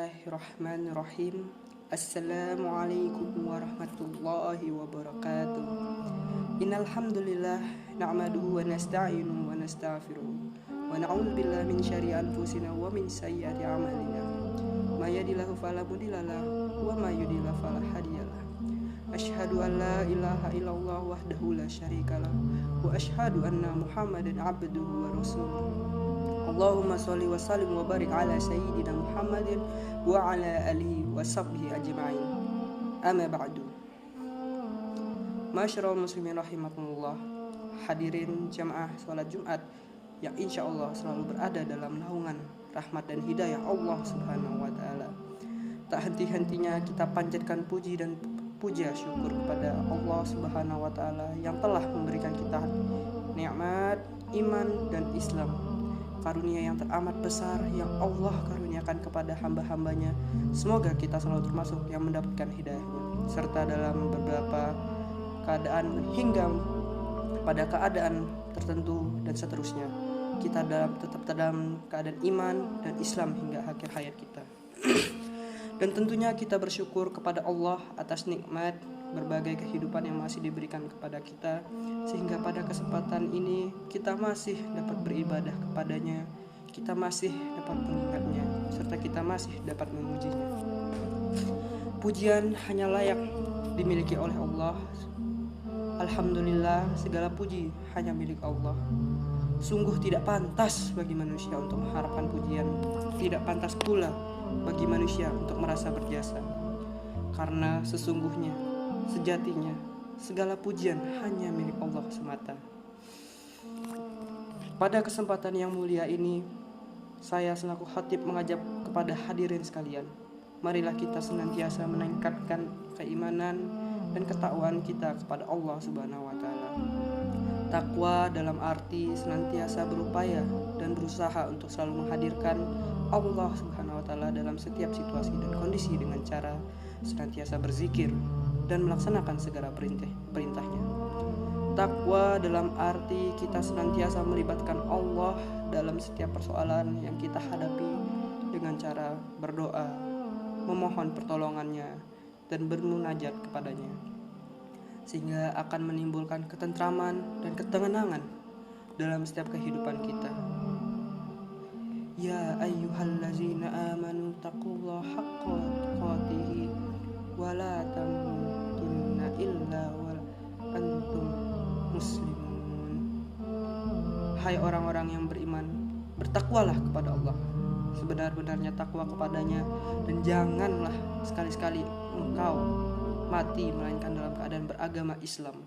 Bismillahirrahmanirrahim. Assalamualaikum warahmatullahi wabarakatuh. Innal hamdalillah na'maduhu wa nasta'inuhu wa nastaghfiruh wa na'udzu billahi min syarri anfusina wa min sayyiati a'malina. May yahdihillahu fala mudilla lahu wa may yudlil fala hadiyalah. Asyhadu an la ilaha illallah wahdahu la syarikalah wa asyhadu anna Muhammadan abduhu wa rasuluh. Allahumma sholli wa sallim wa barik ala sayyidina Muhammadin wa ala alihi wa sahbihi ajma'in. Amma ba'du. Masyarul muslimin rahimakumullah. Hadirin jamaah salat Jumat yang insya Allah selalu berada dalam naungan rahmat dan hidayah Allah Subhanahu wa taala. Tak henti-hentinya kita panjatkan puji dan puja syukur kepada Allah Subhanahu wa taala yang telah memberikan kita nikmat iman dan Islam. Karunia yang teramat besar yang Allah karuniakan kepada hamba-hambanya. Semoga kita selalu termasuk yang mendapatkan hidayahnya, serta dalam beberapa keadaan hingga pada keadaan tertentu dan seterusnya kita tetap dalam keadaan iman dan Islam hingga akhir hayat kita. Dan tentunya kita bersyukur kepada Allah atas nikmat berbagai kehidupan yang masih diberikan kepada kita, sehingga pada kesempatan ini kita masih dapat beribadah kepadanya, kita masih dapat mengingatnya, serta kita masih dapat memujinya. Pujian hanya layak dimiliki oleh Allah. Alhamdulillah, segala puji hanya milik Allah. Sungguh tidak pantas bagi manusia untuk mengharapkan pujian, tidak pantas pula bagi manusia untuk merasa berjasa, karena sesungguhnya, sejatinya, segala pujian hanya milik Allah semata. Pada kesempatan yang mulia ini, saya selaku khatib mengajak kepada hadirin sekalian, marilah kita senantiasa meningkatkan keimanan dan ketakwaan kita kepada Allah Subhanahu wa taala. Takwa dalam arti senantiasa berupaya dan berusaha untuk selalu menghadirkan Allah Subhanahu wa taala dalam setiap situasi dan kondisi dengan cara senantiasa berzikir dan melaksanakan segala perintahnya. Takwa dalam arti kita senantiasa melibatkan Allah dalam setiap persoalan yang kita hadapi dengan cara berdoa, memohon pertolongannya dan bermunajat kepadanya, sehingga akan menimbulkan ketentraman dan ketenangan dalam setiap kehidupan kita. Ya ayyuhallazina amanu taqullaha haqqa tuqatih wa la tamutunna illa wa antum muslimun. Hai orang-orang yang beriman, bertakwalah kepada Allah sebenar-benarnya takwa kepadanya, dan janganlah sekali-sekali engkau mati melainkan dalam keadaan beragama Islam.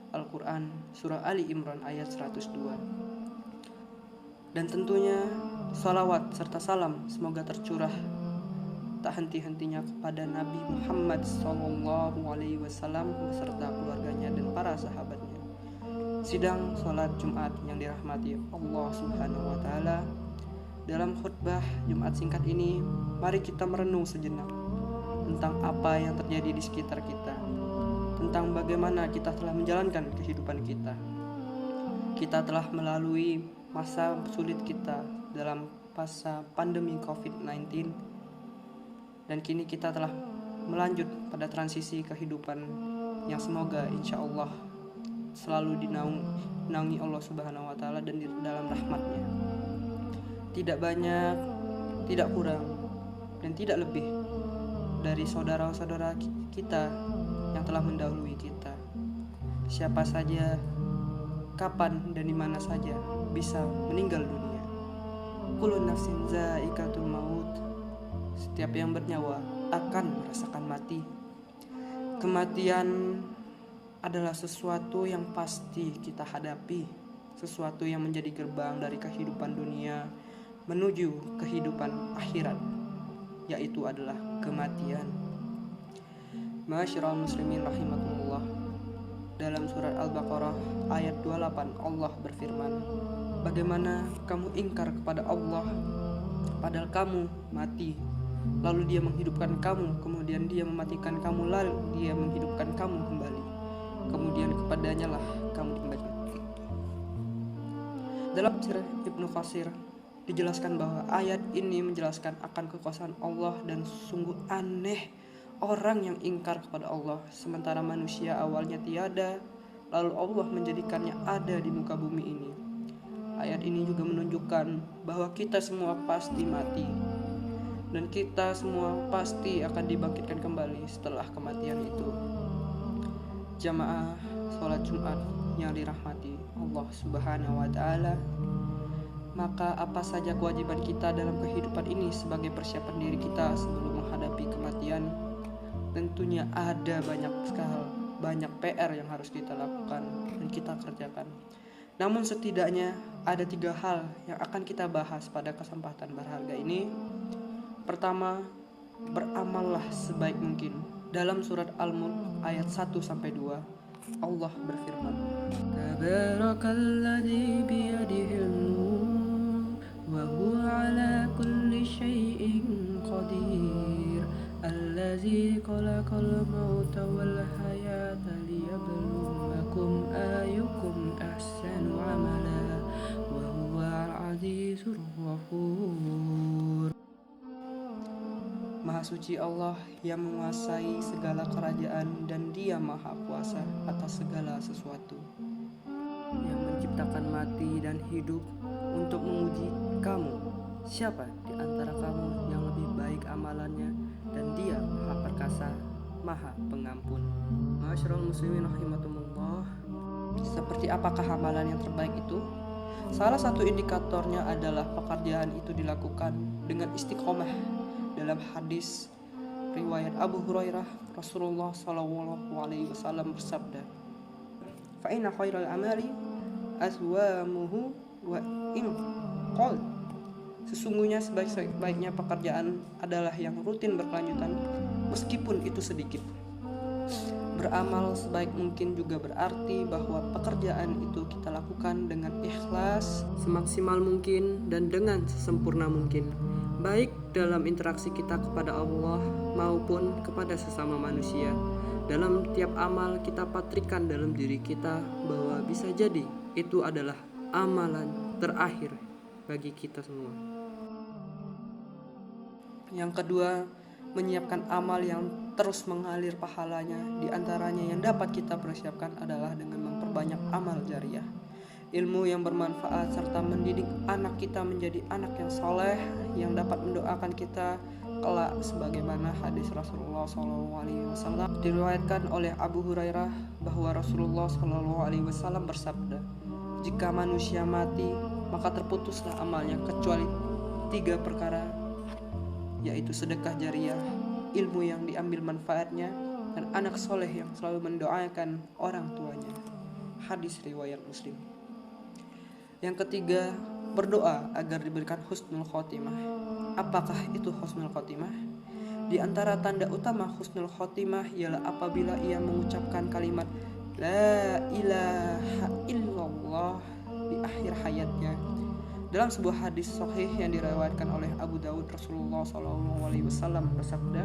Al-Quran Surah Ali Imran ayat 102. Dan tentunya salawat serta salam semoga tercurah tak henti-hentinya kepada Nabi Muhammad SAW beserta keluarganya dan para sahabatnya. Sidang sholat Jumat yang dirahmati Allah Subhanahu wa taala, dalam khutbah Jumat singkat ini, mari kita merenung sejenak tentang apa yang terjadi di sekitar kita, tentang bagaimana kita telah menjalankan kehidupan kita. Kita telah melalui masa sulit kita dalam masa pandemi COVID-19, dan kini kita telah melanjut pada transisi kehidupan yang semoga insya Allah selalu dinaungi Allah Subhanahu wa taala dan di dalam rahmatnya. Tidak banyak, tidak kurang, dan tidak lebih dari saudara-saudara kita yang telah mendahului kita. Siapa saja, kapan dan di mana saja bisa meninggal dunia. Kullu nafsin za'iqatul maut. Setiap yang bernyawa akan merasakan mati. Kematian adalah sesuatu yang pasti kita hadapi, sesuatu yang menjadi gerbang dari kehidupan dunia menuju kehidupan akhirat, yaitu adalah kematian. Masyarul muslimin rahimakumullah. Dalam surat Al-Baqarah ayat 28 Allah berfirman, bagaimana kamu ingkar kepada Allah padahal kamu mati, lalu Dia menghidupkan kamu, kemudian Dia mematikan kamu, lalu Dia menghidupkan kamu kembali, kemudian kepadanya lah kamu kembali. Dalam tafsir Ibnu Katsir dijelaskan bahwa ayat ini menjelaskan akan kekuasaan Allah dan sungguh aneh orang yang ingkar kepada Allah sementara manusia awalnya tiada lalu Allah menjadikannya ada di muka bumi ini. Ayat ini juga menunjukkan bahwa kita semua pasti mati dan kita semua pasti akan dibangkitkan kembali setelah kematian itu. Jamaah sholat Jumat yang dirahmati Allah Subhanahu wa Ta'ala, maka apa saja kewajiban kita dalam kehidupan ini sebagai persiapan diri kita sebelum menghadapi kematian? Tentunya ada banyak PR yang harus kita lakukan dan kita kerjakan. Namun setidaknya ada 3 hal yang akan kita bahas pada kesempatan berharga ini. Pertama, beramallah sebaik mungkin. Dalam surat Al-Mulk ayat 1-2 Allah berfirman, Tabarakalladzi biyadihil mulk wa huwa ala kulli syai'in qadir allazi khalaqal mauta wal hayata liyabluwakum ayyukum ahsanu amala wa huwal azizur ghafur. Maha suci Allah yang menguasai segala kerajaan dan Dia maha kuasa atas segala sesuatu, yang menciptakan mati dan hidup untuk menguji kamu, siapa di antara kamu yang lebih baik amalannya, dan Dia maha perkasa, maha pengampun. Ma'asyiral muslimin rahimakumullah, seperti apakah amalan yang terbaik itu? Salah satu indikatornya adalah pekerjaan itu dilakukan dengan istiqomah. Dalam hadis riwayat Abu Hurairah, Rasulullah SAW bersabda, "Fa inna khairal amali aswamuhu wa in qol." Sesungguhnya sebaik-baiknya pekerjaan adalah yang rutin berkelanjutan meskipun itu sedikit. Beramal sebaik mungkin juga berarti bahwa pekerjaan itu kita lakukan dengan ikhlas, semaksimal mungkin dan dengan sesempurna mungkin, baik dalam interaksi kita kepada Allah maupun kepada sesama manusia. Dalam tiap amal kita patrikan dalam diri kita bahwa bisa jadi itu adalah amalan terakhir bagi kita semua. Yang kedua, menyiapkan amal yang terus mengalir pahalanya. Di antaranya yang dapat kita persiapkan adalah dengan memperbanyak amal jariah, ilmu yang bermanfaat, serta mendidik anak kita menjadi anak yang soleh yang dapat mendoakan kita kelak, sebagaimana hadis Rasulullah SAW diriwayatkan oleh Abu Hurairah bahwa Rasulullah SAW bersabda, jika manusia mati maka terputuslah amalnya kecuali 3 perkara, yaitu sedekah jariah, ilmu yang diambil manfaatnya, dan anak soleh yang selalu mendoakan orang tuanya. Hadis riwayat Muslim. Yang ketiga, berdoa agar diberikan husnul khotimah. Apakah itu husnul khotimah? Di antara tanda utama husnul khotimah ialah apabila ia mengucapkan kalimat La ilaha illallah di akhir hayatnya. Dalam sebuah hadis sahih yang diriwayatkan oleh Abu Dawud, Rasulullah SAW bersabda,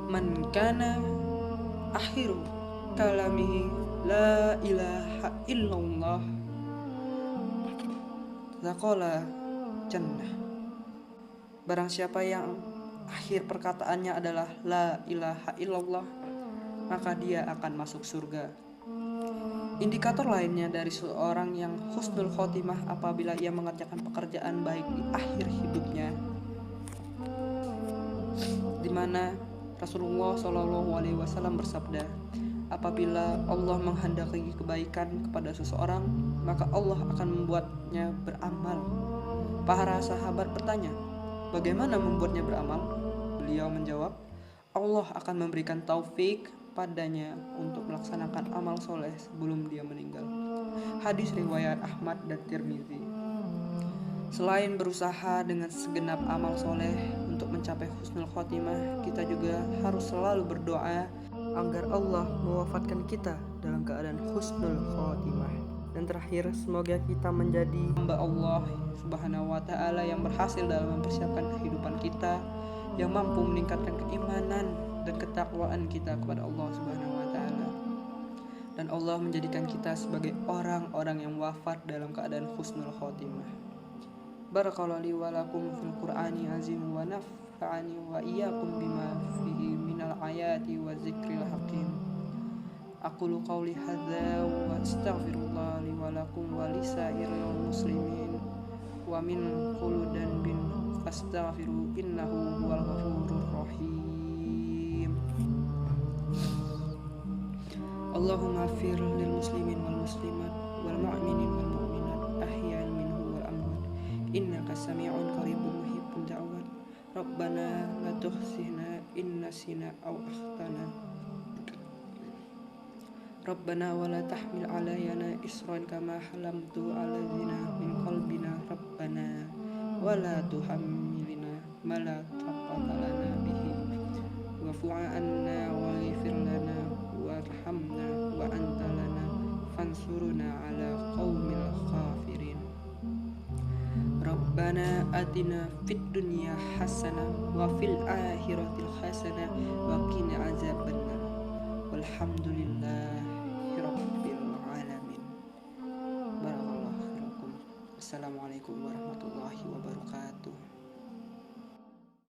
Man kana akhiru kalamihi la ilaha illallah Zakola jannah. Barang siapa yang akhir perkataannya adalah la ilaha illallah, maka dia akan masuk surga. Indikator lainnya dari seorang yang husnul khotimah apabila ia mengerjakan pekerjaan baik di akhir hidupnya, di mana Rasulullah SAW bersabda, apabila Allah menghendaki kebaikan kepada seseorang, maka Allah akan membuatnya beramal. Para sahabat bertanya, bagaimana membuatnya beramal? Beliau menjawab, Allah akan memberikan taufik padanya untuk melaksanakan amal soleh sebelum dia meninggal. Hadis riwayat Ahmad dan Tirmizi. Selain berusaha dengan segenap amal soleh untuk mencapai husnul khotimah, kita juga harus selalu berdoa agar Allah mewafatkan kita dalam keadaan husnul khotimah. Dan terakhir, semoga kita menjadi hamba Allah Subhanahu wa Ta'ala yang berhasil dalam mempersiapkan kehidupan kita, yang mampu meningkatkan keimanan dan ketakwaan kita kepada Allah Subhanahu wa Ta'ala, dan Allah menjadikan kita sebagai orang-orang yang wafat dalam keadaan husnul khotimah. Barakallahu li wa lakum fil Qur'ani azim wa nafa'ani wa iyyakum bima fihi minal ayati wa zikril hakim. Aqulu qawli hadza wa astaghfirullah li wa lakum wa lisairil muslimin wa min quludan bin fastaghfiru innahu huwal ghafurur rahim. Allahumma fir lil muslimin wal muslimat wal mu'minin wal mu'minat ahya'an minhu wal amwat innaka sami'un qaribun muhibbud da'wat. Rabbana la tukhzina in nasina aw akhtana. Rabbana wa la tahmil alayna isran kama halamtu ala ladzina min qalbina. Rabbana wa la tuhammilna ma la taqata lana bihi wa'fu 'anna waghfir lana warhamna wa anta lana fansurna 'ala qaumil kafirin. Rabbana atina fid dunya hasanah wa fil akhirati hasanah wa qina azabannar. Walhamdulillahi rabbil alamin. Barakallahu fiikum. Assalamualaikum warahmatullahi wabarakatuh.